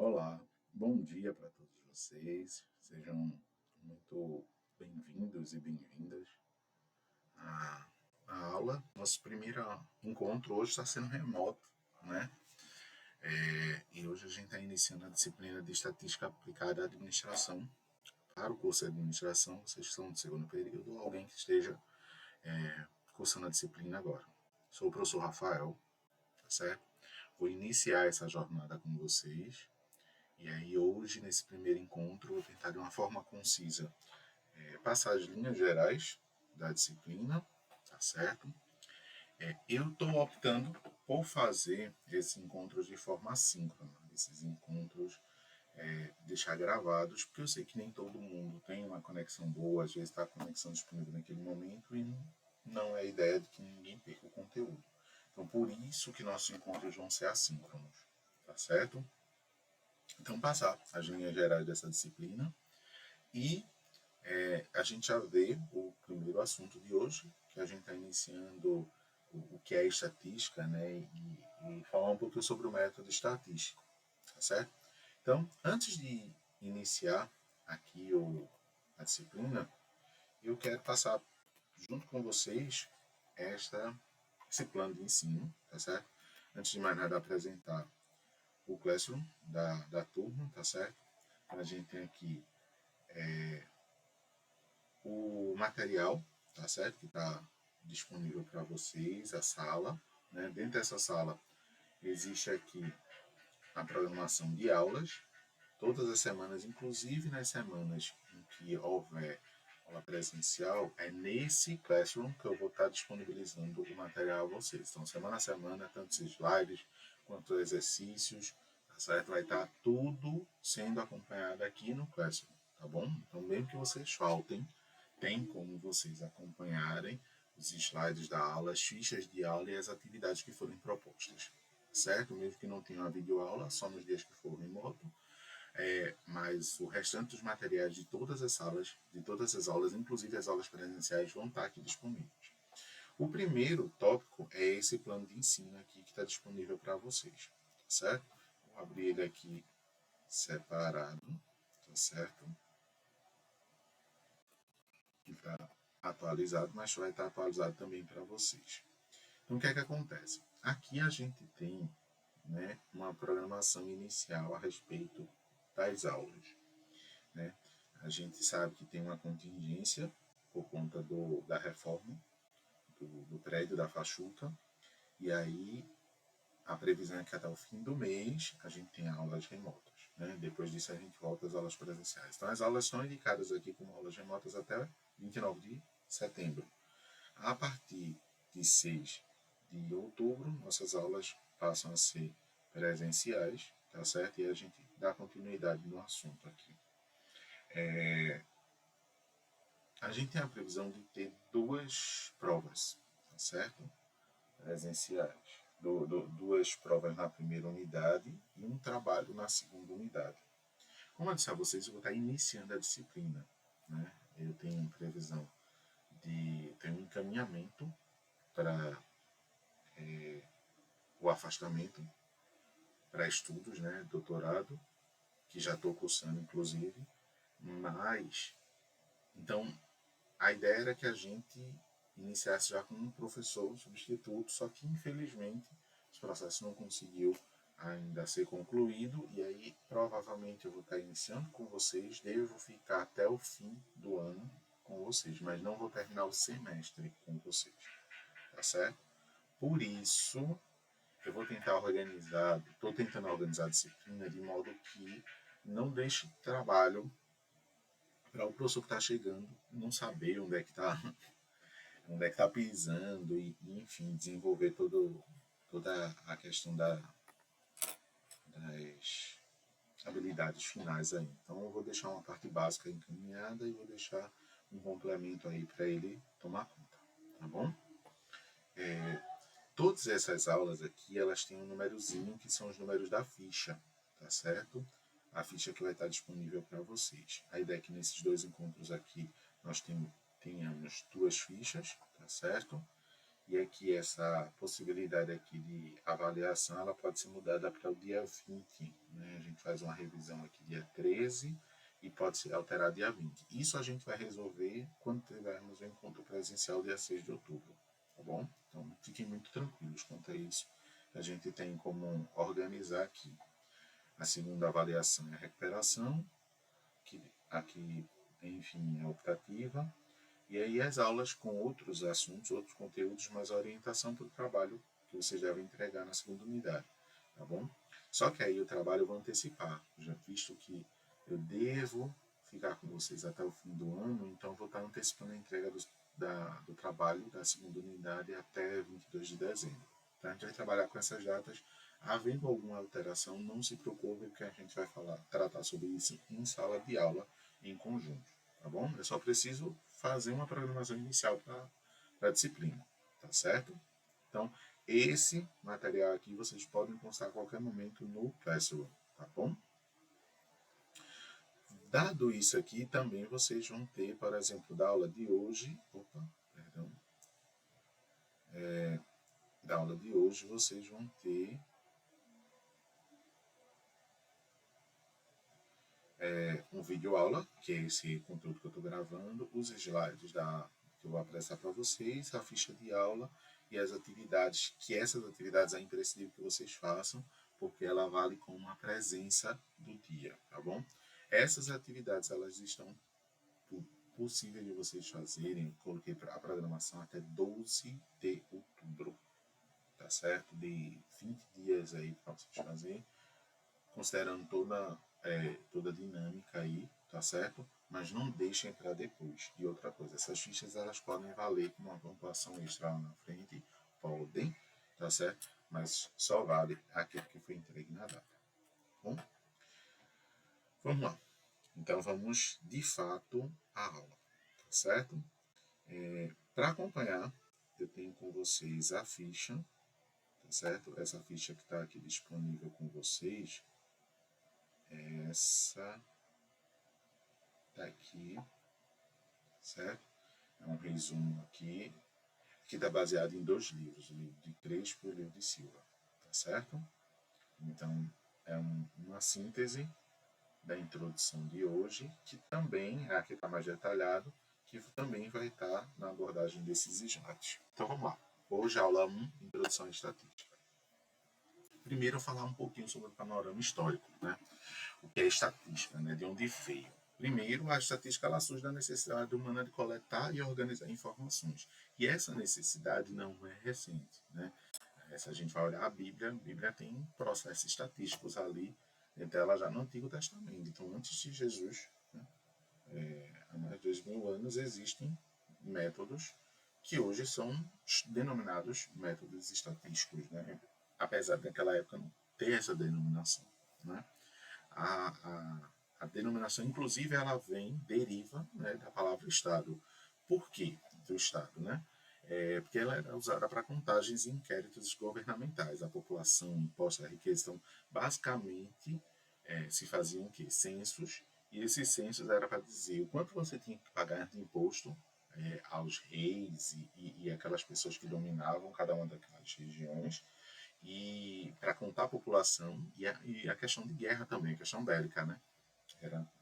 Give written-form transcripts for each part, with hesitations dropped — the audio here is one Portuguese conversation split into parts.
Olá, bom dia para todos vocês. Sejam muito bem-vindos e bem-vindas à aula. Nosso primeiro encontro hoje está sendo remoto, né? E hoje a gente está iniciando a disciplina de Estatística Aplicada à Administração. Para o curso de Administração, vocês estão no segundo período, ou alguém que esteja cursando a disciplina agora. Sou o professor Rafael, tá certo? Vou iniciar essa jornada com vocês. E aí hoje, nesse primeiro encontro, vou tentar de uma forma concisa passar as linhas gerais da disciplina, tá certo? Eu estou optando por fazer esses encontros de forma assíncrona, esses encontros deixar gravados, porque eu sei que nem todo mundo tem uma conexão boa, às vezes está a conexão disponível naquele momento e não é a ideia de que ninguém perca o conteúdo. Então, por isso que nossos encontros vão ser assíncronos, tá certo? Então, passar as linhas gerais dessa disciplina e a gente já vê o primeiro assunto de hoje, que a gente está iniciando o que é estatística, né, e falar um pouquinho sobre o método estatístico, tá certo? Então, antes de iniciar aqui a disciplina, eu quero passar junto com vocês esse plano de ensino, tá certo? Antes de mais nada, apresentar o Classroom da turma, tá certo? A gente tem aqui o material, tá certo? Que está disponível para vocês, a sala. Né? Dentro dessa sala existe aqui a programação de aulas, todas as semanas, inclusive nas semanas em que houver aula presencial, é nesse Classroom que eu vou estar disponibilizando o material a vocês. Então, semana a semana, tanto os slides quanto os exercícios, tá certo? Vai estar tudo sendo acompanhado aqui no Classroom, tá bom? Então, mesmo que vocês faltem, tem como vocês acompanharem os slides da aula, as fichas de aula e as atividades que forem propostas, certo? Mesmo que não tenha uma videoaula, só nos dias que for remoto, mas o restante dos materiais de todas as salas, de todas as aulas, inclusive as aulas presenciais, vão estar aqui disponíveis. O primeiro tópico é esse plano de ensino aqui que está disponível para vocês, tá certo? Vou abrir ele aqui separado, tá certo? Que está atualizado, mas vai estar atualizado também para vocês. Então, o que é que acontece? Aqui a gente tem, né, uma programação inicial a respeito das aulas. Né? A gente sabe que tem uma contingência por conta da reforma do prédio da Fachuca, e aí a previsão é que até o fim do mês a gente tem aulas remotas. Né? Depois disso a gente volta às aulas presenciais. Então as aulas são indicadas aqui como aulas remotas até 29 de setembro. A partir de 6 de outubro, nossas aulas passam a ser presenciais, tá certo? E a gente dá continuidade no assunto aqui. A gente tem a previsão de ter duas provas, tá certo? Presenciais. Duas provas na primeira unidade e um trabalho na segunda unidade. Como eu disse a vocês, eu vou estar iniciando a disciplina. Né? Eu tenho previsão de ter um encaminhamento para o afastamento para estudos, né? Doutorado, que já estou cursando inclusive. Mas, então, a ideia era que a gente iniciasse já com um professor substituto, só que infelizmente esse processo não conseguiu ainda ser concluído, e aí provavelmente eu vou estar iniciando com vocês, devo ficar até o fim do ano com vocês, mas não vou terminar o semestre com vocês, tá certo? Por isso, eu vou tentar estou tentando organizar a disciplina de modo que não deixe trabalho para o professor que está chegando não saber onde é que está pisando e, enfim, desenvolver toda a questão das habilidades finais aí. Então eu vou deixar uma parte básica encaminhada e vou deixar um complemento aí para ele tomar conta, tá bom? Todas essas aulas aqui, elas têm um númerozinho que são os números da ficha, tá certo? A ficha que vai estar disponível para vocês. A ideia é que nesses dois encontros aqui nós tenhamos duas fichas, tá certo? E aqui essa possibilidade aqui de avaliação, ela pode ser mudada para o dia 20 né? A gente faz uma revisão aqui dia 13 e pode ser alterado dia 20. Isso a gente vai resolver quando tivermos o encontro presencial dia 6 de outubro, tá bom? Então fiquem muito tranquilos quanto a isso. A gente tem como organizar aqui. A segunda avaliação é a recuperação, que aqui, enfim, é optativa. E aí as aulas com outros assuntos, outros conteúdos, mas a orientação para o trabalho que vocês devem entregar na segunda unidade, tá bom? Só que aí o trabalho eu vou antecipar, já visto que eu devo ficar com vocês até o fim do ano, então vou estar antecipando a entrega do trabalho da segunda unidade até 22 de dezembro. Então a gente vai trabalhar com essas datas. Havendo alguma alteração, não se preocupe que a gente vai tratar sobre isso em sala de aula em conjunto, tá bom? Eu só preciso fazer uma programação inicial para a disciplina, tá certo? Então, esse material aqui vocês podem postar a qualquer momento no Classroom, tá bom? Dado isso aqui, também vocês vão ter, por exemplo, da aula de hoje, da aula de hoje vocês vão ter um vídeo aula, que é esse conteúdo que eu estou gravando, os slides que eu vou apresentar para vocês, a ficha de aula e as atividades, que essas atividades é imprescindível que vocês façam, porque ela vale como uma presença do dia, tá bom? Essas atividades, elas estão possíveis de vocês fazerem, eu coloquei a programação até 12 de outubro, tá certo? De 20 dias aí para vocês fazerem, considerando toda a dinâmica aí, tá certo? Mas não deixem para depois. E outra coisa, essas fichas elas podem valer com uma pontuação extra lá na frente, podem, tá certo? Mas só vale aquele que foi entregue na data. Bom, vamos lá. Então vamos de fato à aula, tá certo? Para acompanhar, eu tenho com vocês a ficha, tá certo? Essa ficha que está aqui disponível com vocês, essa daqui, certo? É um resumo aqui, que está baseado em 2 livros, o livro de Crespo e o livro de Silva, tá certo? Então, é uma síntese da introdução de hoje, que também, aqui está mais detalhado, que também vai estar na abordagem desses slides. Então, vamos lá. Hoje, aula 1, Introdução à Estatística. Primeiro, eu falar um pouquinho sobre o panorama histórico, né? O que é estatística, né? De onde veio. Primeiro, a estatística ela surge da necessidade humana de coletar e organizar informações. E essa necessidade não é recente, né? Se a gente vai olhar a Bíblia tem processos estatísticos ali, entre ela já no Antigo Testamento. Então, antes de Jesus, né, há mais de 2000 anos, existem métodos que hoje são denominados métodos estatísticos, né? Apesar daquela época não ter essa denominação, né? A denominação, inclusive, ela deriva, né, da palavra Estado. Por quê do Estado, né? Porque ela era usada para contagens e inquéritos governamentais, a população, impostos, a riqueza. Então, basicamente, se faziam o quê? Censos, e esses censos era para dizer o quanto você tinha que pagar de imposto aos reis e aquelas pessoas que dominavam cada uma daquelas regiões, e para contar a população e a questão de guerra também, a questão bélica, né?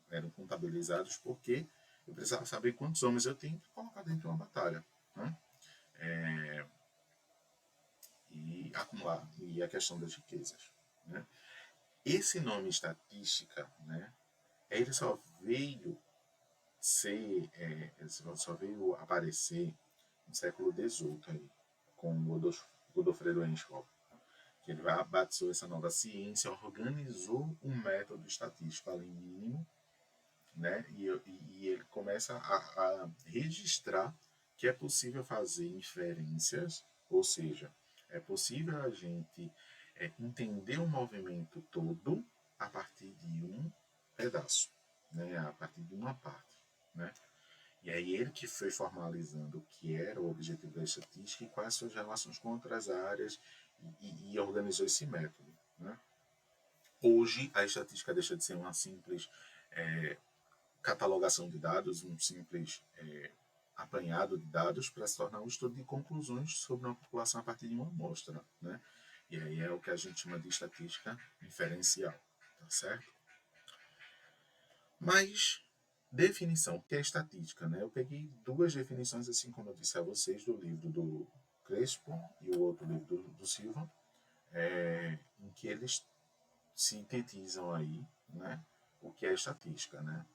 Eram contabilizados porque eu precisava saber quantos homens eu tenho para colocar dentro de uma batalha, né? E acumular, e a questão das riquezas, né? Esse nome estatística, né? Ele só veio só veio aparecer no século XVIII aí, com Godofredo Henschel, que ele batizou essa nova ciência, organizou um método estatístico ali mínimo, né? E ele começa a registrar que é possível fazer inferências, ou seja, é possível a gente entender o movimento todo a partir de um pedaço, né? A partir de uma parte, né? E aí ele que foi formalizando o que era o objetivo da estatística e quais suas relações com outras áreas e organizou esse método, né? Hoje a estatística deixa de ser uma simples catalogação de dados, um simples apanhado de dados para se tornar um estudo de conclusões sobre uma população a partir de uma amostra, né? E aí é o que a gente chama de estatística inferencial, tá tá certo? Mas, definição, o que é estatística, né? Eu peguei duas definições, assim como eu disse a vocês, do livro do Crespo e o outro livro do Silva, em que eles sintetizam aí, né, o que é estatística, né?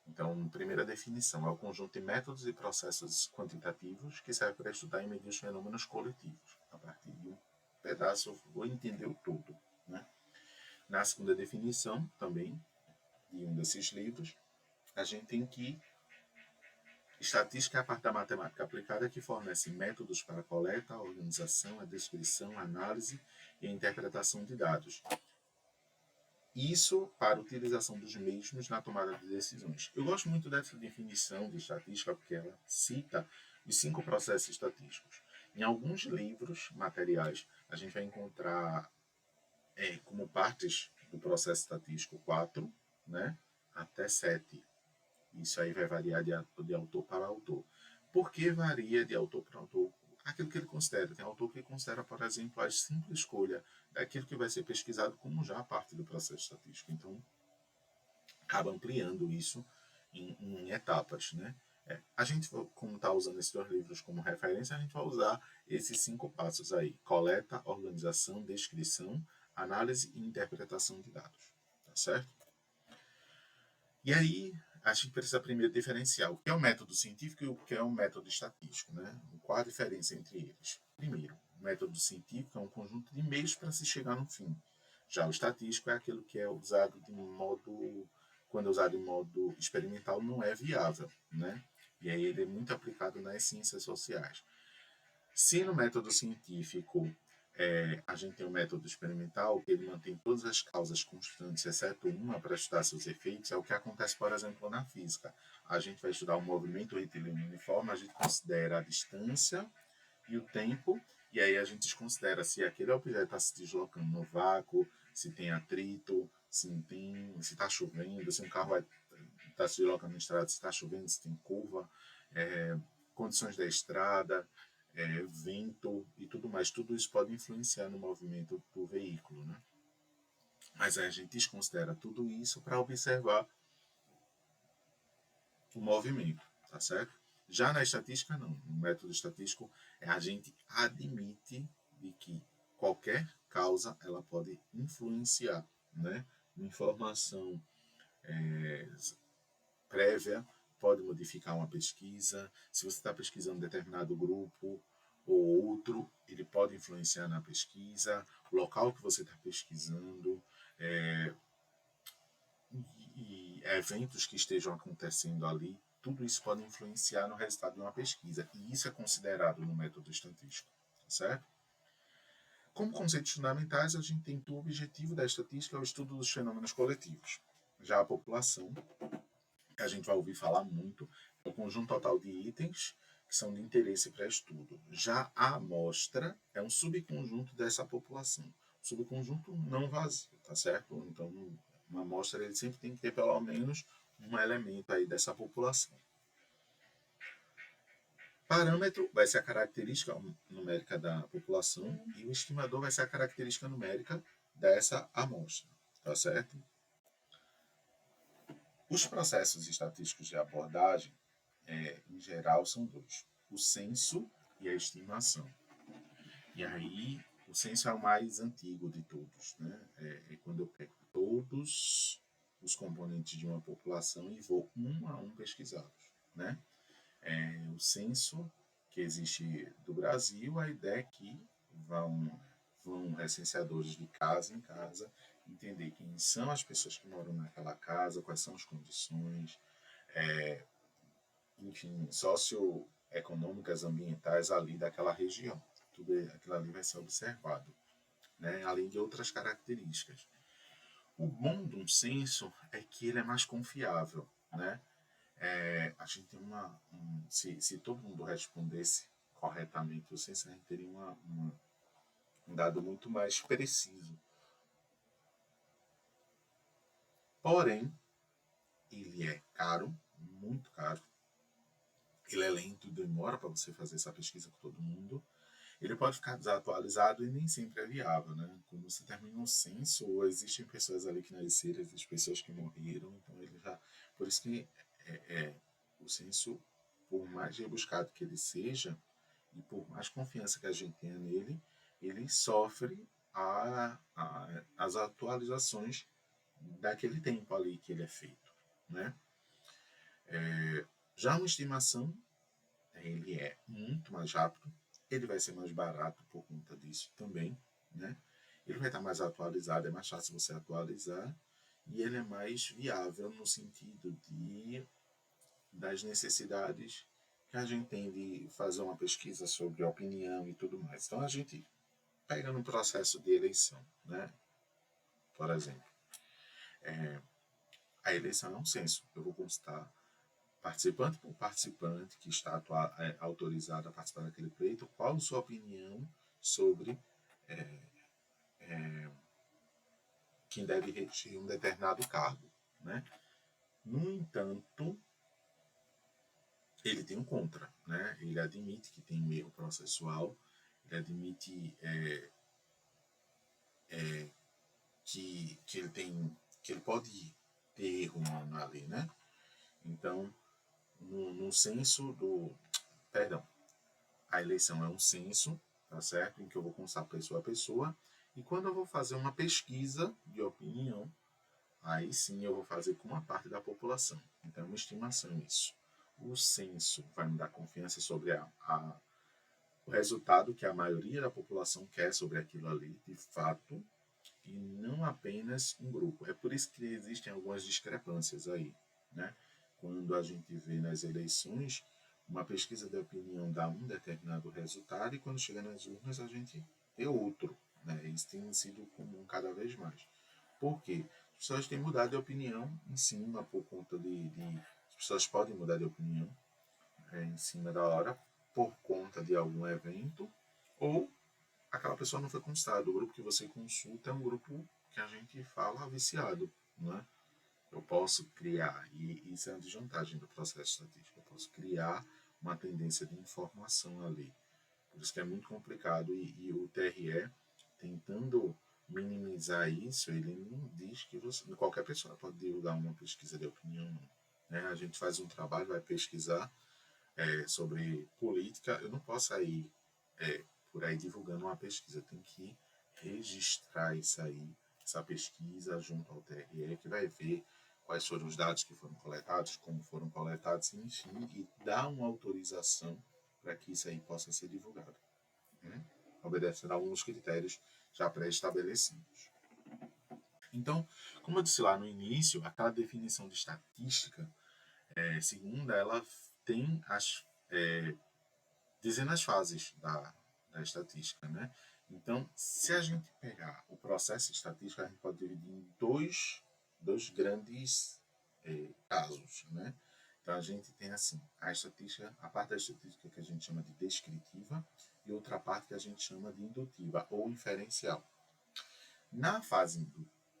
Então, primeira definição, é o conjunto de métodos e processos quantitativos que serve para estudar e medir os fenômenos coletivos, a partir de um pedaço, vou entender o todo, né? Na segunda definição, também, de um desses livros, a gente tem que estatística é a parte da matemática aplicada que fornece métodos para a coleta, a organização, a descrição, a análise e a interpretação de dados. Isso para a utilização dos mesmos na tomada de decisões. Eu gosto muito dessa definição de estatística porque ela cita os 5 processos estatísticos. Em alguns livros materiais, a gente vai encontrar como partes do processo estatístico 4, né, até 7. Isso aí vai variar de autor para autor. Por que varia de autor para autor? Aquilo que ele considera. Tem autor que considera, por exemplo, a simples escolha daquilo que vai ser pesquisado como já parte do processo estatístico. Então, acaba ampliando isso em etapas, né? A gente, como está usando esses dois livros como referência, a gente vai usar esses 5 passos aí: coleta, organização, descrição, análise e interpretação de dados. Tá certo? E aí, a gente precisa primeiro diferenciar o que é o método científico e o que é o método estatístico, né? Qual a diferença entre eles? Primeiro, o método científico é um conjunto de meios para se chegar no fim. Já o estatístico é aquilo que é usado de modo, quando é usado de modo experimental, não é viável, né? E aí ele é muito aplicado nas ciências sociais. Se no método científico a gente tem um método experimental que ele mantém todas as causas constantes, exceto uma, para estudar seus efeitos, é o que acontece, por exemplo, na física. A gente vai estudar o movimento retilíneo uniforme, a gente considera a distância e o tempo, e aí a gente desconsidera se aquele objeto está se deslocando no vácuo, se tem atrito, se está chovendo, se um carro está se deslocando na estrada, se está chovendo, se tem curva, condições da estrada, vento e tudo mais. Tudo isso pode influenciar no movimento do veículo, né? Mas a gente desconsidera tudo isso para observar o movimento, tá certo? Já na estatística, não. No método estatístico, a gente admite de que qualquer causa ela pode influenciar, né? Uma informação prévia pode modificar uma pesquisa. Se você está pesquisando determinado grupo ou outro, ele pode influenciar na pesquisa, o local que você está pesquisando, e eventos que estejam acontecendo ali, tudo isso pode influenciar no resultado de uma pesquisa. E isso é considerado no método estatístico, certo? Como conceitos fundamentais, a gente tem que o objetivo da estatística é o estudo dos fenômenos coletivos. Já a população, que a gente vai ouvir falar muito, é o conjunto total de itens que são de interesse para estudo. Já a amostra é um subconjunto dessa população. Subconjunto não vazio, tá certo? Então, uma amostra ele sempre tem que ter pelo menos um elemento aí dessa população. Parâmetro vai ser a característica numérica da população e o estimador vai ser a característica numérica dessa amostra, tá certo? Os processos estatísticos de abordagem, em geral, são dois: o censo e a estimação. E aí, o censo é o mais antigo de todos, né? É quando eu pego todos os componentes de uma população e vou um a um pesquisá-los, né? O censo que existe do Brasil, a ideia é que vão recenseadores de casa em casa entender quem são as pessoas que moram naquela casa, quais são as condições, enfim, socioeconômicas, ambientais ali daquela região. Tudo aquilo ali vai ser observado, né? Além de outras características. O bom de um censo é que ele é mais confiável, né? A gente tem se todo mundo respondesse corretamente o censo, a gente teria um dado muito mais preciso. Porém, ele é caro, muito caro. Ele é lento e demora para você fazer essa pesquisa com todo mundo. ele pode ficar desatualizado e nem sempre é viável, né? Quando você termina um censo, existem pessoas ali que nasceram, existem pessoas que morreram, então ele já... Por isso que o censo, por mais rebuscado que ele seja, e por mais confiança que a gente tenha nele, ele sofre as atualizações daquele tempo ali que ele é feito, né? Já uma estimação, ele é muito mais rápido, ele vai ser mais barato por conta disso também, né? Ele vai estar mais atualizado, é mais fácil você atualizar, e ele é mais viável no sentido das necessidades que a gente tem de fazer uma pesquisa sobre opinião e tudo mais. Então a gente pega no processo de eleição, né? Por exemplo, a eleição é um censo. Eu vou constar participante por participante que está autorizado a participar daquele pleito, qual a sua opinião sobre quem deve regir um determinado cargo, né? No entanto, ele tem um contra, né? Ele admite que tem um erro processual, ele admite que ele tem, que ele pode ter erro na lei, né? Então, no censo do, perdão, a eleição é um censo, tá certo? Em que eu vou constar pessoa a pessoa, e quando eu vou fazer uma pesquisa de opinião, aí sim eu vou fazer com uma parte da população. Então é uma estimação isso. O censo vai me dar confiança sobre o resultado que a maioria da população quer sobre aquilo ali, de fato, e não apenas um grupo. É por isso que existem algumas discrepâncias aí, né? Quando a gente vê nas eleições, uma pesquisa de opinião dá um determinado resultado e quando chega nas urnas a gente vê outro, né? Isso tem sido comum cada vez mais. Por quê? As pessoas têm mudado de opinião em cima por conta as pessoas podem mudar de opinião em cima da hora por conta de algum evento ou aquela pessoa não foi consultada. O grupo que você consulta é um grupo que a gente fala viciado, né? Eu posso criar, e isso é uma desvantagem do processo estatístico, eu posso criar uma tendência de informação ali. Por isso que é muito complicado, e o TRE, tentando minimizar isso, ele não diz que qualquer pessoa pode divulgar uma pesquisa de opinião, não. Né? A gente faz um trabalho, vai pesquisar sobre política, eu não posso sair por aí divulgando uma pesquisa, eu tenho que registrar isso aí, essa pesquisa junto ao TRE, que vai ver quais foram os dados que foram coletados, como foram coletados, enfim, e dar uma autorização para que isso aí possa ser divulgado, né? Obedecendo a alguns critérios já pré-estabelecidos. Então, como eu disse lá no início, aquela definição de estatística, segunda, ela tem dizendo as fases da estatística, né? Então, se a gente pegar o processo estatístico, a gente pode dividir em dois grandes casos, né? Então, a gente tem assim, a parte da estatística que a gente chama de descritiva e outra parte que a gente chama de indutiva ou inferencial. Na fase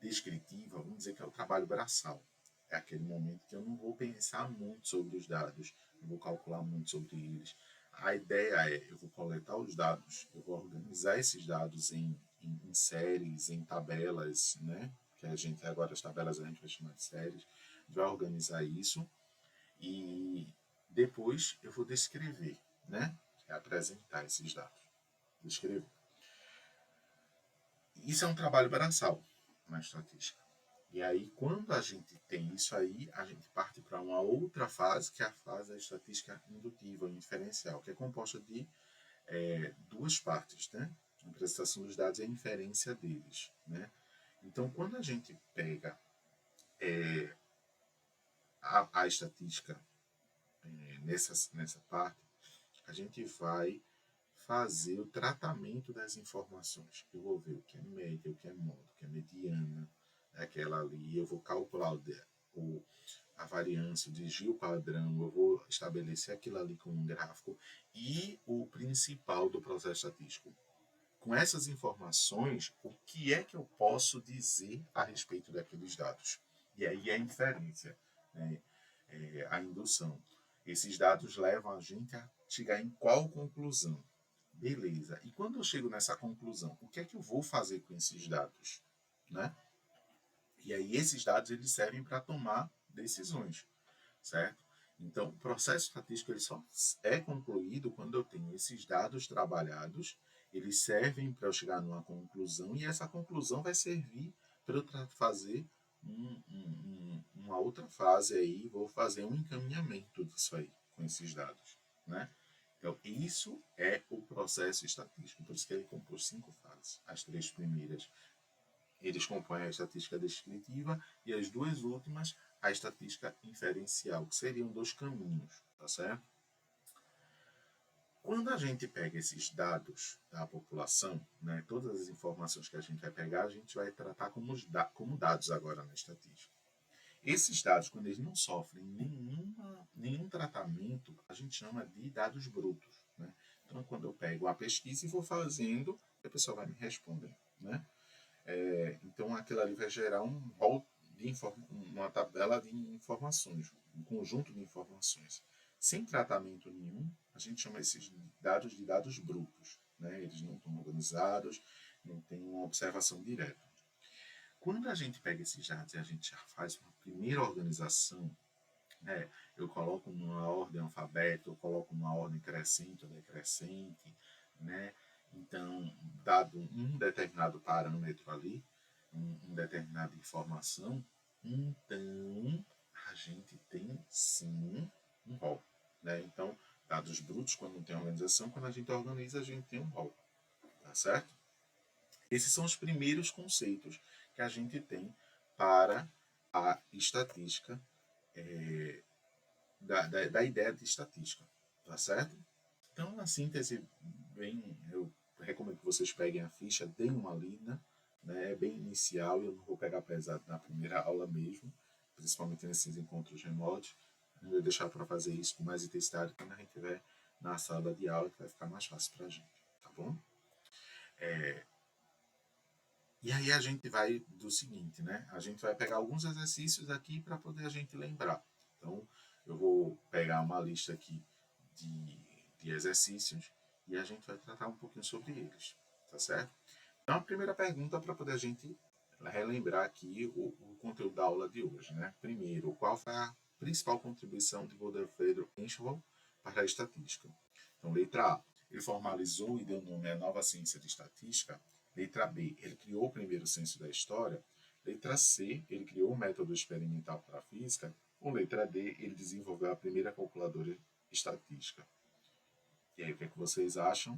descritiva, vamos dizer que é o trabalho braçal. É aquele momento que eu não vou pensar muito sobre os dados, não vou calcular muito sobre eles. A ideia eu vou coletar os dados, eu vou organizar esses dados em séries, em tabelas, né? Que a gente agora as tabelas a gente vai chamar de séries. A gente vai organizar isso e depois eu vou descrever, né? Que é apresentar esses dados. Descrever. Isso é um trabalho braçal na estatística. E aí, quando a gente tem isso aí, a gente parte para uma outra fase, que é a fase da estatística indutiva, inferencial, que é composta de duas partes, né? A apresentação dos dados e a inferência deles, né? Então, quando a gente pega a estatística nessa parte, a gente vai fazer o tratamento das informações. Eu vou ver o que é média, o que é modo, o que é mediana, aquela ali. Eu vou calcular a variância, o desvio padrão, eu vou estabelecer aquilo ali com um gráfico e o principal do processo estatístico. Com essas informações, o que é que eu posso dizer a respeito daqueles dados? E aí a inferência, né? A indução. Esses dados levam a gente a chegar em qual conclusão? Beleza. E quando eu chego nessa conclusão, o que é que eu vou fazer com esses dados? Né? E aí esses dados eles servem para tomar decisões, certo? Então, o processo estatístico ele só é concluído quando eu tenho esses dados trabalhados, eles servem para eu chegar numa conclusão e essa conclusão vai servir para eu fazer uma outra fase aí, vou fazer um encaminhamento disso aí com esses dados, né? Então, isso é o processo estatístico, por isso que ele compôs 5 fases. As 3 primeiras, eles compõem a estatística descritiva e as 2 últimas, a estatística inferencial, que seriam 2 caminhos, tá certo? Quando a gente pega esses dados da população, né, todas as informações que a gente vai pegar, a gente vai tratar como dados agora na estatística. Esses dados, quando eles não sofrem nenhum tratamento, a gente chama de dados brutos. Né? Então, quando eu pego a pesquisa e vou fazendo, a pessoa vai me responder. Né? Então, aquilo ali vai gerar um rol de uma tabela de informações, um conjunto de informações. Sem tratamento nenhum, a gente chama esses dados de dados brutos. Né? Eles não estão organizados, não tem uma observação direta. Quando a gente pega esses dados e a gente já faz uma primeira organização, né, eu coloco numa ordem alfabética, eu coloco numa ordem crescente ou decrescente, né? Então, dado um determinado parâmetro ali, uma determinada informação, então a gente tem sim um rol. Né? Então, dados brutos, quando não tem organização, quando a gente organiza, a gente tem um rol. Tá certo? Esses são os primeiros conceitos que a gente tem para a estatística, da ideia de estatística, tá certo? Então, na síntese, eu recomendo que vocês peguem a ficha, deem uma lida, né, é bem inicial, eu não vou pegar pesado na primeira aula mesmo, principalmente nesses encontros remotos, eu vou deixar para fazer isso com mais intensidade quando a gente estiver na sala de aula, que vai ficar mais fácil para a gente, tá bom? E aí a gente vai do seguinte, né? A gente vai pegar alguns exercícios aqui para poder a gente lembrar. Então, eu vou pegar uma lista aqui de exercícios e a gente vai tratar um pouquinho sobre eles, tá certo? Então, a primeira pergunta para poder a gente relembrar aqui o conteúdo da aula de hoje, né? Primeiro, qual foi a principal contribuição de Godofredo Enschwald para a estatística? Então, letra A, ele formalizou e deu nome à nova ciência de estatística. Letra B, ele criou o primeiro censo da história. Letra C, ele criou o método experimental para a física. Ou letra D, ele desenvolveu a primeira calculadora estatística. E aí, o que é que vocês acham?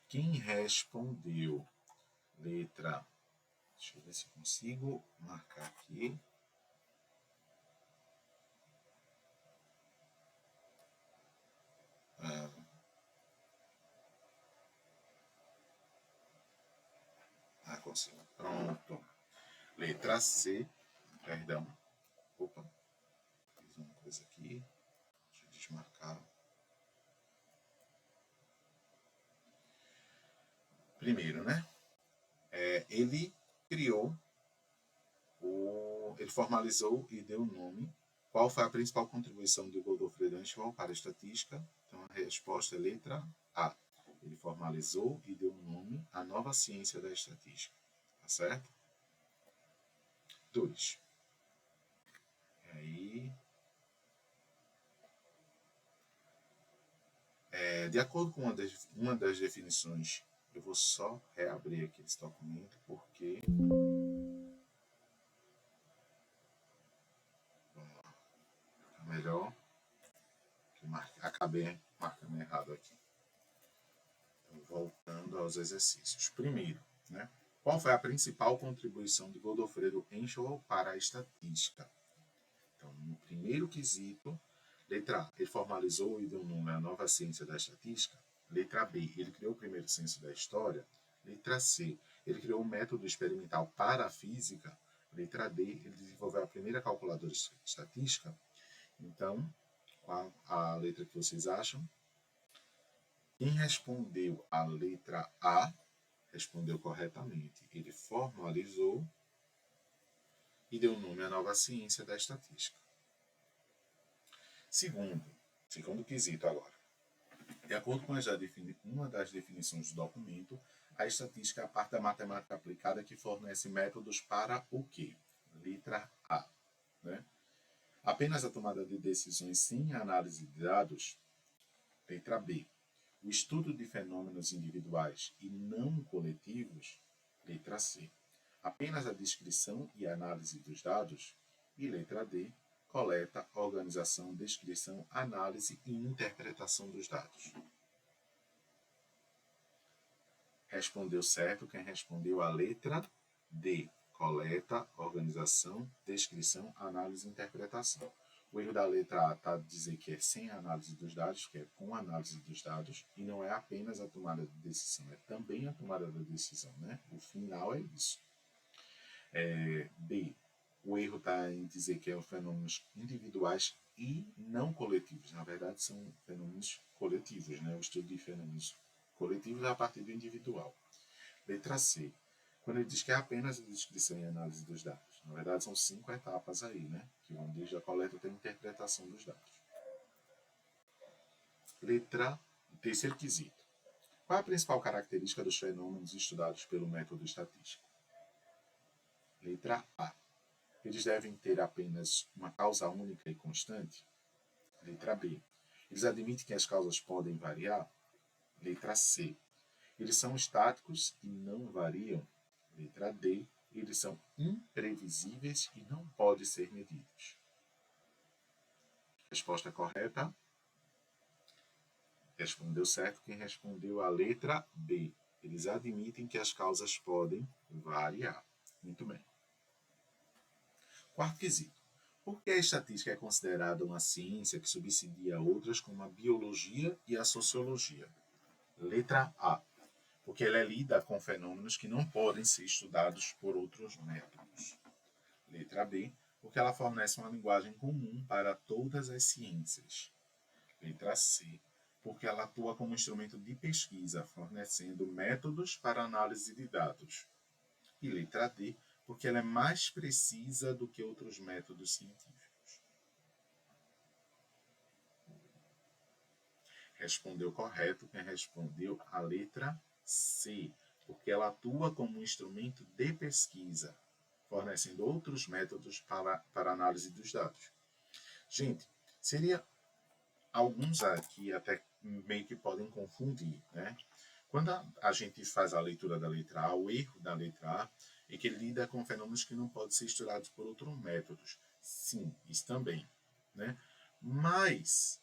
Quem respondeu? Letra. Deixa eu ver se consigo marcar aqui. Consigo. Pronto. Letra C. Perdão. Opa. Fiz uma coisa aqui. Deixa eu desmarcar. Primeiro, né? Ele criou, ele formalizou e deu o nome. Qual foi a principal contribuição de Godofredo Enschwald para a estatística? Então, a resposta é letra A. Ele formalizou e deu o nome à nova ciência da estatística. Tá certo? 2. E aí, de acordo com uma das definições, eu vou só reabrir aqui esse documento, porque... Vamos lá. Fica melhor. Acabei marcando errado aqui. Então, voltando aos exercícios. Primeiro, né? Qual foi a principal contribuição de Godofredo Enschwald para a estatística? Então, no primeiro quesito, letra A, ele formalizou e deu nome à nova ciência da estatística. Letra B, ele criou o primeiro censo da história. Letra C, ele criou um método experimental para a física. Letra D, ele desenvolveu a primeira calculadora estatística. Então, qual a letra que vocês acham? Quem respondeu a letra A respondeu corretamente. Ele formalizou e deu nome à nova ciência da estatística. Segundo quesito agora. De acordo com uma das definições do documento, a estatística é a parte da matemática aplicada que fornece métodos para o quê? Letra A. Né? Apenas a tomada de decisões sem análise de dados. Letra B. O estudo de fenômenos individuais e não coletivos. Letra C. Apenas a descrição e análise dos dados. E letra D. Coleta, organização, descrição, análise e interpretação dos dados. Respondeu certo quem respondeu a letra D. Coleta, organização, descrição, análise e interpretação. O erro da letra A está a dizer que é sem análise dos dados, que é com análise dos dados, e não é apenas a tomada de decisão, é também a tomada da decisão, né? O final é isso. B. O erro está em dizer que é fenômenos individuais e não coletivos. Na verdade, são fenômenos coletivos, né? O estudo de fenômenos coletivos é a partir do individual. Letra C. Quando ele diz que é apenas a descrição e análise dos dados. Na verdade, são 5 etapas aí, né? Que vão desde a coleta até a interpretação dos dados. Terceiro quesito. Qual é a principal característica dos fenômenos estudados pelo método estatístico? Letra A. Eles devem ter apenas uma causa única e constante? Letra B. Eles admitem que as causas podem variar? Letra C. Eles são estáticos e não variam? Letra D. Eles são imprevisíveis e não podem ser medidos. Resposta correta? Respondeu certo quem respondeu a letra B. Eles admitem que as causas podem variar. Muito bem. Quarto quesito. Por que a estatística é considerada uma ciência que subsidia outras como a biologia e a sociologia? Letra A. Porque ela lida com fenômenos que não podem ser estudados por outros métodos. Letra B. Porque ela fornece uma linguagem comum para todas as ciências. Letra C. Porque ela atua como instrumento de pesquisa, fornecendo métodos para análise de dados. E letra D. Porque ela é mais precisa do que outros métodos científicos. Respondeu correto quem respondeu a letra C. Porque ela atua como um instrumento de pesquisa, fornecendo outros métodos para análise dos dados. Gente, seria alguns aqui até meio que podem confundir, né? Quando a gente faz a leitura da letra A, o erro da letra A é que ele lida com fenômenos que não podem ser estudados por outros métodos. Sim, isso também, né? Mas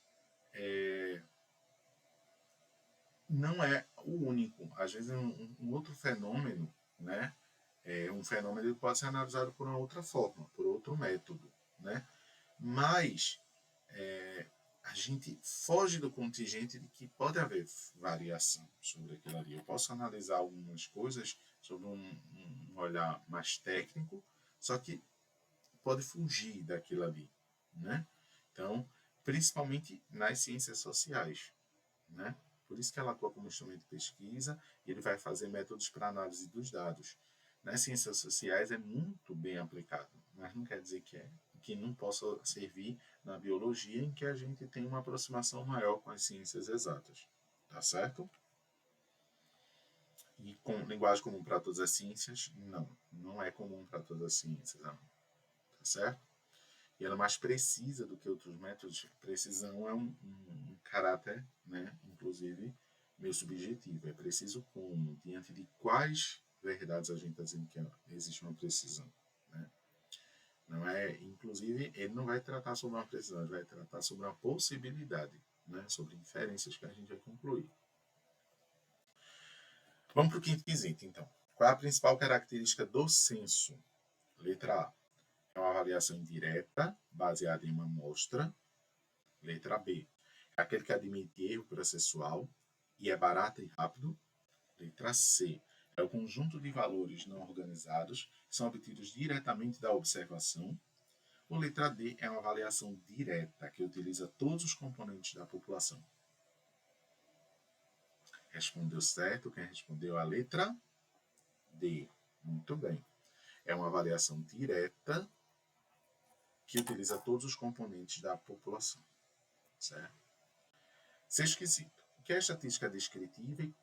não é o único. Às vezes um outro fenômeno, né? Um fenômeno ele pode ser analisado por uma outra forma, por outro método, né? Mas a gente foge do contingente de que pode haver variação sobre aquilo ali. Eu posso analisar algumas coisas sobre um olhar mais técnico, só que pode fugir daquilo ali, né? Então, principalmente nas ciências sociais, né? Por isso que ela atua como instrumento de pesquisa e ele vai fazer métodos para análise dos dados. Nas ciências sociais é muito bem aplicado, mas não quer dizer que não possa servir na biologia, em que a gente tem uma aproximação maior com as ciências exatas. Tá certo? E com linguagem comum para todas as ciências, não é comum para todas as ciências. Não. Tá certo? E ela é mais precisa do que outros métodos. Precisão é um caráter, né, inclusive, meio subjetivo. É preciso como? Diante de quais verdades a gente está dizendo que existe uma precisão. Né? Não é, inclusive, ele não vai tratar sobre uma precisão, ele vai tratar sobre uma possibilidade, né, sobre inferências que a gente vai concluir. Vamos para o quinto quesito, então. Qual é a principal característica do censo? Letra A. É uma avaliação indireta, baseada em uma amostra. Letra B. É aquele que admite erro processual e é barato e rápido. Letra C. É o conjunto de valores não organizados que são obtidos diretamente da observação. Ou letra D. É uma avaliação direta que utiliza todos os componentes da população. Respondeu certo quem respondeu a letra D. Muito bem. É uma avaliação direta que utiliza todos os componentes da população. Certo? Sexto quesito. que é a estatística descritiva e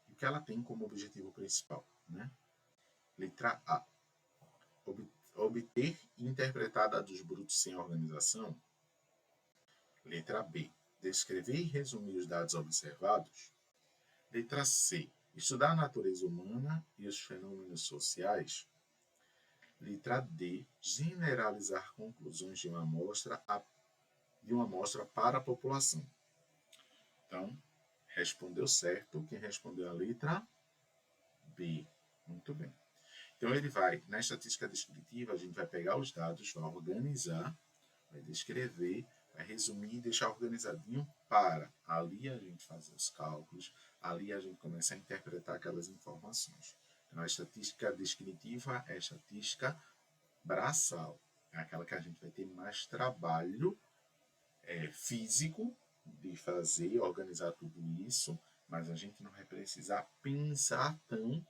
o que ela tem como objetivo principal, né? Letra A. Obter e interpretar dados brutos sem organização. Letra B. Descrever e resumir os dados observados. Letra C. Estudar a natureza humana e os fenômenos sociais. Letra D. Generalizar conclusões de uma amostra para a população. Então, respondeu certo quem respondeu a letra B. Muito bem. Então, ele vai, na estatística descritiva, a gente vai pegar os dados, vai organizar, vai descrever, vai resumir e deixar organizadinho para ali a gente fazer os cálculos, ali a gente começa a interpretar aquelas informações. Então, a estatística descritiva é a estatística braçal, é aquela que a gente vai ter mais trabalho físico de fazer, organizar tudo isso, mas a gente não vai precisar pensar tão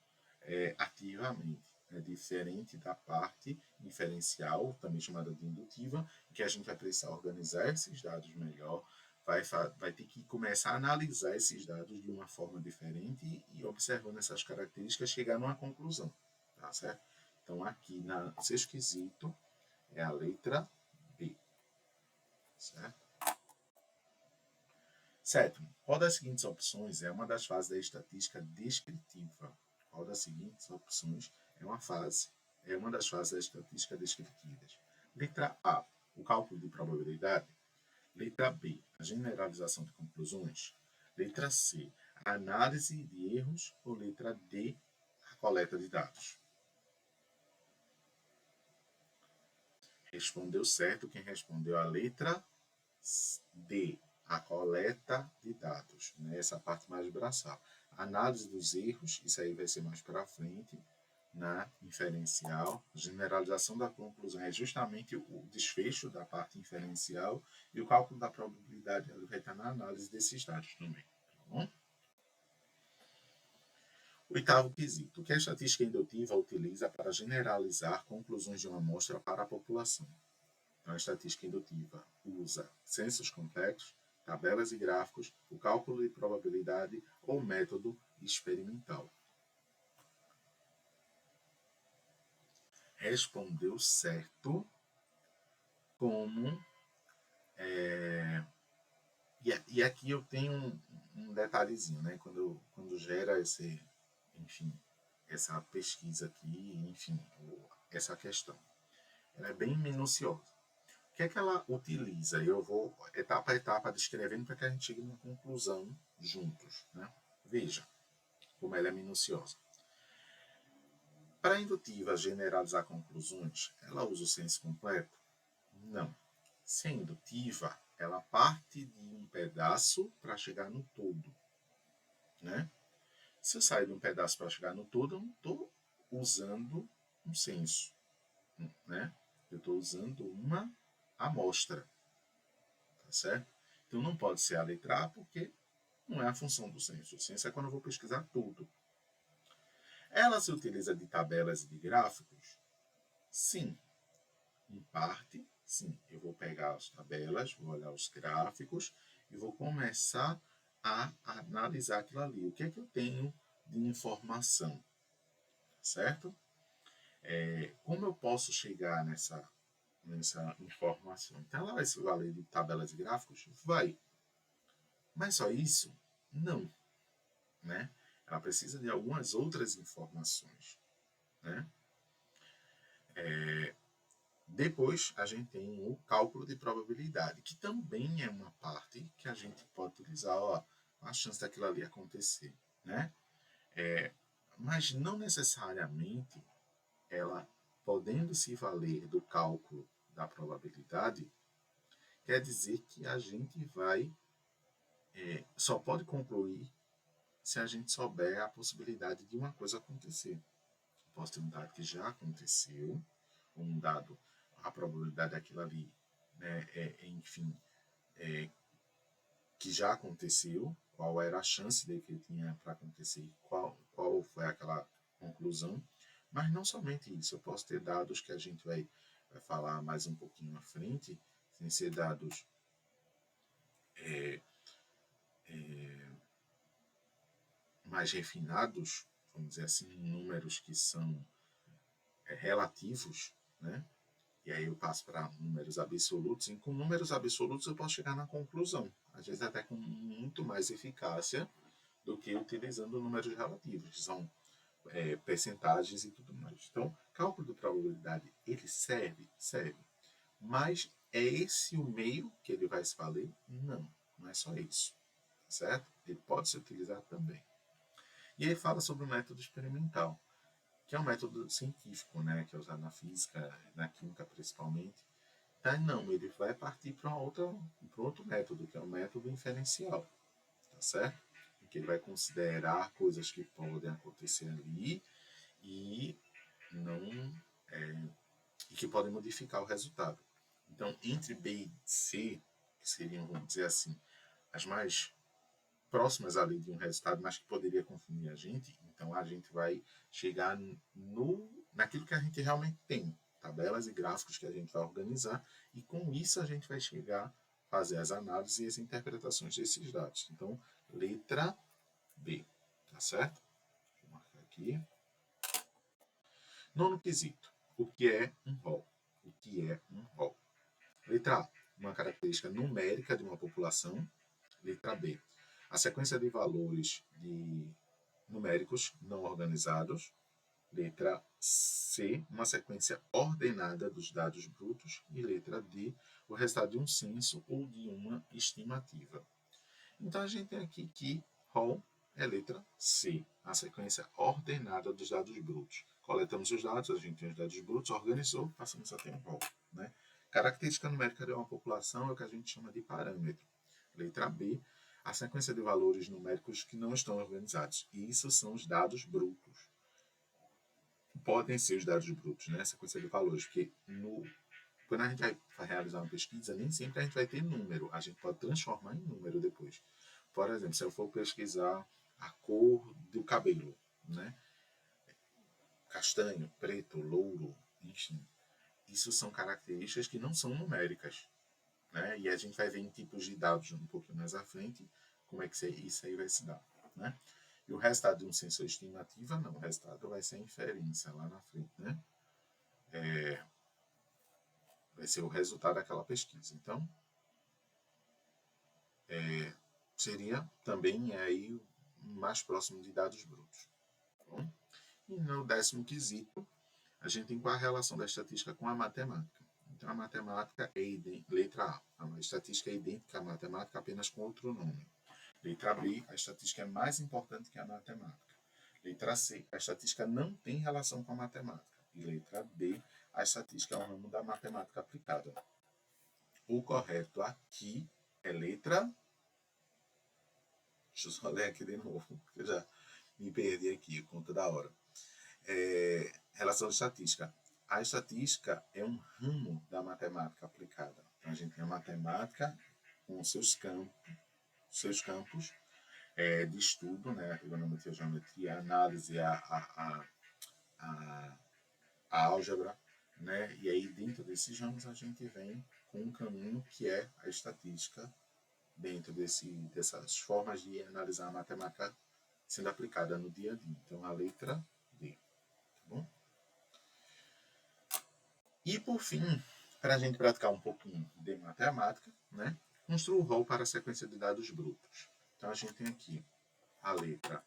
ativamente. É diferente da parte inferencial, também chamada de indutiva, que a gente vai precisar organizar esses dados melhor, vai ter que começar a analisar esses dados de uma forma diferente e observando essas características, chegar numa conclusão. Tá certo? Então, aqui no sexto quesito é a letra B. Certo? Sétimo, qual das seguintes opções é uma das fases da estatística descritiva? Qual das seguintes opções é uma das fases da estatística descritiva? Letra A, o cálculo de probabilidade. Letra B, a generalização de conclusões. Letra C, a análise de erros. Ou letra D, a coleta de dados. Respondeu certo quem respondeu a letra D, a coleta de dados, né? Essa parte mais braçal. A análise dos erros, isso aí vai ser mais para frente, na inferencial. Generalização da conclusão é justamente o desfecho da parte inferencial e o cálculo da probabilidade vai estar na análise desses dados também. Tá bom? Oitavo quesito. O que a estatística indutiva utiliza para generalizar conclusões de uma amostra para a população? Então, a estatística indutiva usa censos complexos, tabelas e gráficos, o cálculo de probabilidade ou método experimental. Respondeu certo como... E aqui eu tenho um detalhezinho, né? Quando gera essa pesquisa aqui, enfim, essa questão. Ela é bem minuciosa. O que é que ela utiliza? Eu vou etapa a etapa descrevendo para que a gente chegue numa conclusão juntos. Né? Veja como ela é minuciosa. Para a indutiva generalizar conclusões, ela usa o senso completo? Não. Se é indutiva, ela parte de um pedaço para chegar no todo. Né? Se eu sair de um pedaço para chegar no todo, eu não estou usando um senso. Né? Eu estou usando uma amostra. Tá certo? Então não pode ser a letra A porque não é a função do censo. O censo é quando eu vou pesquisar tudo. Ela se utiliza de tabelas e de gráficos? Sim. Em parte, sim. Eu vou pegar as tabelas, vou olhar os gráficos e vou começar a analisar aquilo ali. O que é que eu tenho de informação? Certo? Como eu posso chegar nessa informação? Então, ela vai se valer de tabelas e gráficos? Vai. Mas só isso? Não. Né? Ela precisa de algumas outras informações. Né? Depois, a gente tem o cálculo de probabilidade, que também é uma parte que a gente pode utilizar a chance daquilo ali acontecer. Né? Mas não necessariamente ela, podendo se valer do cálculo da probabilidade, quer dizer que a gente vai só pode concluir se a gente souber a possibilidade de uma coisa acontecer. Posso ter um dado que já aconteceu, um dado, a probabilidade daquilo ali, né, que já aconteceu, qual era a chance de que tinha para acontecer, qual foi aquela conclusão. Mas não somente isso, eu posso ter dados que a gente vai falar mais um pouquinho à frente, sem ser dados mais refinados, vamos dizer assim, números que são relativos, né? E aí eu passo para números absolutos, e com números absolutos eu posso chegar na conclusão, às vezes até com muito mais eficácia do que utilizando números relativos, que são percentagens e tudo mais. Então, cálculo de probabilidade, ele serve, mas é esse o meio que ele vai se valer? Não, não é só isso, certo? Ele pode ser utilizado também. E aí fala sobre o método experimental, que é um método científico, né, que é usado na física, na química principalmente. Então, não, ele vai partir para outro método, que é o método inferencial, tá certo? Que ele vai considerar coisas que podem acontecer ali e não e que podem modificar o resultado. Então, entre B e C, que seriam, vamos dizer assim, as mais próximas ali de um resultado, mas que poderia confundir a gente, então a gente vai chegar naquilo que a gente realmente tem, tabelas e gráficos que a gente vai organizar, e com isso a gente vai chegar a fazer as análises e as interpretações desses dados. Então, letra B, tá certo? Vou marcar aqui. Nono quesito. O que é um rol? O que é um rol? Letra A, uma característica numérica de uma população. Letra B, a sequência de valores numéricos não organizados. Letra C, uma sequência ordenada dos dados brutos. E letra D, o resultado de um censo ou de uma estimativa. Então a gente tem aqui que ROL é letra C, a sequência ordenada dos dados brutos. Coletamos os dados, a gente tem os dados brutos, organizou, passamos a ter um ROL. Né? Característica numérica de uma população é o que a gente chama de parâmetro. Letra B, a sequência de valores numéricos que não estão organizados. E isso são os dados brutos. Podem ser os dados brutos, né? Sequência de valores, porque quando a gente vai realizar uma pesquisa, nem sempre a gente vai ter número. A gente pode transformar em número depois. Por exemplo, se eu for pesquisar a cor do cabelo, né? Castanho, preto, louro, enfim. Isso são características que não são numéricas. Né? E a gente vai ver em tipos de dados um pouquinho mais à frente como é que isso aí vai se dar. Né? E o resultado de um censo estimativa, não. O resultado vai ser a inferência lá na frente. Né? Vai ser o resultado daquela pesquisa. Então, seria também aí mais próximo de dados brutos. Tá bom? E no 10º quesito, a gente tem qual a relação da estatística com a matemática. Então, a matemática é letra A. A estatística é idêntica à matemática, apenas com outro nome. Letra B, a estatística é mais importante que a matemática. Letra C, a estatística não tem relação com a matemática. E letra D, a estatística é um ramo da matemática aplicada. O correto aqui é letra... Deixa eu só ler aqui de novo, porque eu já me perdi aqui, conta da hora. Relação de estatística. A estatística é um ramo da matemática aplicada. Então, a gente tem a matemática com seus campos de estudo, né? A trigonometria, a geometria, a análise, a álgebra, né? E aí, dentro desses ramos, a gente vem com um caminho que é a estatística, dentro dessas formas de analisar a matemática sendo aplicada no dia a dia. Então, a letra D. Tá bom? E, por fim, para a gente praticar um pouquinho de matemática, né? Construa o rol para a sequência de dados brutos. Então, a gente tem aqui a letra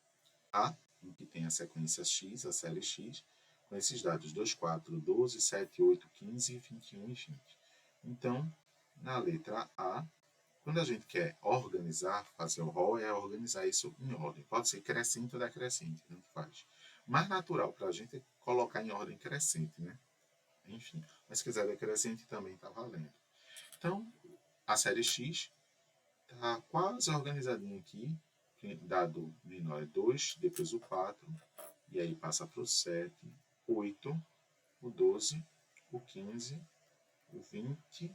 A, em que tem a sequência X, a série X, com esses dados 2, 4, 12, 7, 8, 15, 21 e 20. Então, na letra A, quando a gente quer organizar, fazer o rol, é organizar isso em ordem. Pode ser crescente ou decrescente, tanto faz. Mais natural para a gente é colocar em ordem crescente, né? Enfim, mas se quiser decrescente também está valendo. Então, a série X está quase organizadinha aqui. Dado menor é 2, depois o 4, e aí passa para o 7, 8, o 12, o 15, o 20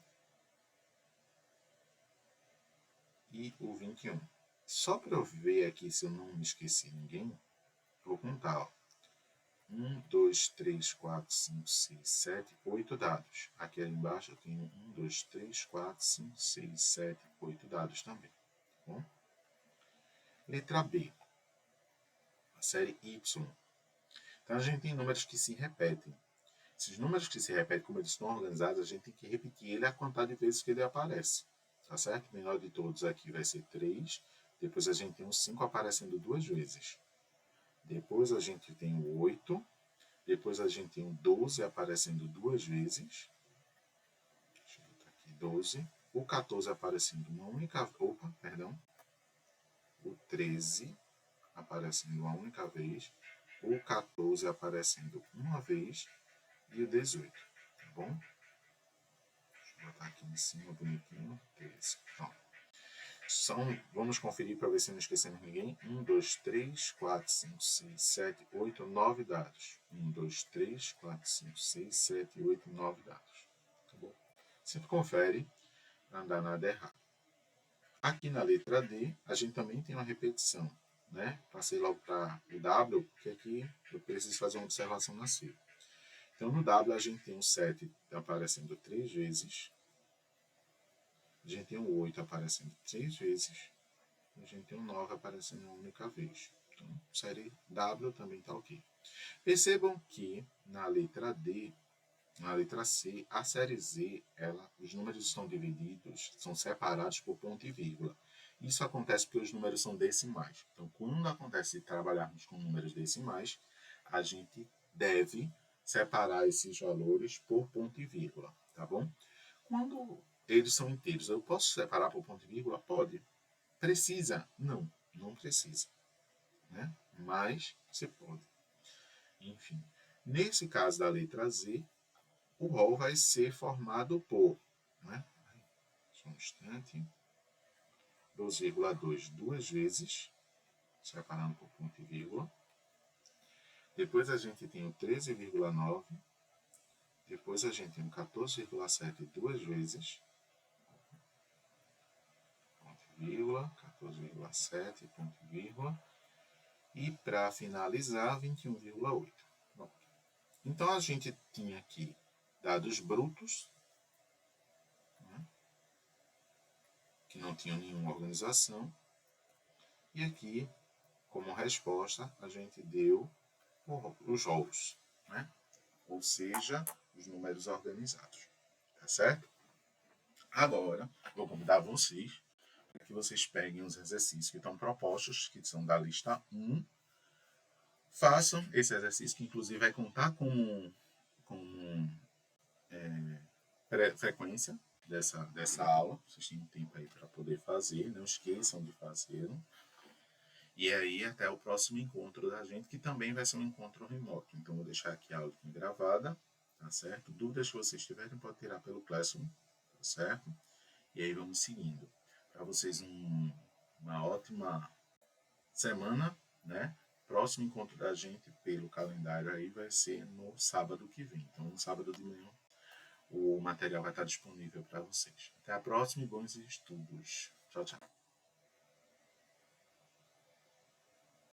e o 21. Só para eu ver aqui se eu não me esqueci ninguém, eu vou contar. Ó. 1, 2, 3, 4, 5, 6, 7, 8 dados. Aqui embaixo eu tenho 1, 2, 3, 4, 5, 6, 7, 8 dados também. Tá bom? Letra B, a série Y. Então, a gente tem números que se repetem. Esses números que se repetem, como eles estão organizados, a gente tem que repetir ele a quantidade de vezes que ele aparece. Tá certo? O menor de todos aqui vai ser 3. Depois a gente tem o 5 aparecendo 2 vezes. Depois a gente tem o 8. Depois a gente tem o 12 aparecendo 2 vezes. Deixa eu botar aqui 12. O 14 aparecendo uma única... Opa, perdão. O 13 aparecendo uma única vez. O 14 aparecendo uma vez. E o 18. Tá bom? Deixa eu botar aqui em cima bonitinho. 13. Pronto. Vamos conferir para ver se não esquecemos ninguém. 1, 2, 3, 4, 5, 6, 7, 8, 9 dados. 1, 2, 3, 4, 5, 6, 7, 8, 9 dados. Tá bom? Sempre confere para não dar nada errado. Aqui na letra D, a gente também tem uma repetição. Né? Passei logo para o W, porque aqui eu preciso fazer uma observação na C. Então, no W, a gente tem o 7 aparecendo 3 vezes. A gente tem o 8 aparecendo 3 vezes. E a gente tem o 9 aparecendo uma única vez. Então, série W também está ok. Percebam que na letra D, na letra C, a série Z, os números estão divididos, são separados por ponto e vírgula. Isso acontece porque os números são decimais. Então, quando acontece trabalharmos com números decimais, a gente deve separar esses valores por ponto e vírgula, tá bom? Quando eles são inteiros, eu posso separar por ponto e vírgula? Pode. Precisa? Não, não precisa. Né? Mas você pode. Enfim, nesse caso da letra Z, o rol vai ser formado por, né? Só um instante, 12,2 duas vezes, separando por ponto e vírgula. Depois a gente tem o 13,9. Depois a gente tem o 14,7 duas vezes. Ponto e vírgula, 14,7, ponto e vírgula. E para finalizar, 21,8. Então a gente tinha aqui dados brutos, né, que não tinham nenhuma organização. E aqui, como resposta, a gente deu os rolos, né? Ou seja, os números organizados. Tá certo? Agora, vou convidar vocês para que vocês peguem os exercícios que estão propostos, que são da lista 1. Façam esse exercício, que inclusive vai contar com frequência dessa aula. Vocês têm um tempo aí para poder fazer, não esqueçam de fazer. E aí, até o próximo encontro da gente, que também vai ser um encontro remoto. Então, vou deixar aqui a aula gravada, tá certo? Dúvidas que vocês tiverem, pode tirar pelo Classroom, tá certo? E aí, vamos seguindo. Para vocês, uma ótima semana, né? Próximo encontro da gente pelo calendário aí vai ser no sábado que vem. Então, no sábado de manhã, o material vai estar disponível para vocês. Até a próxima e bons estudos. Tchau, tchau.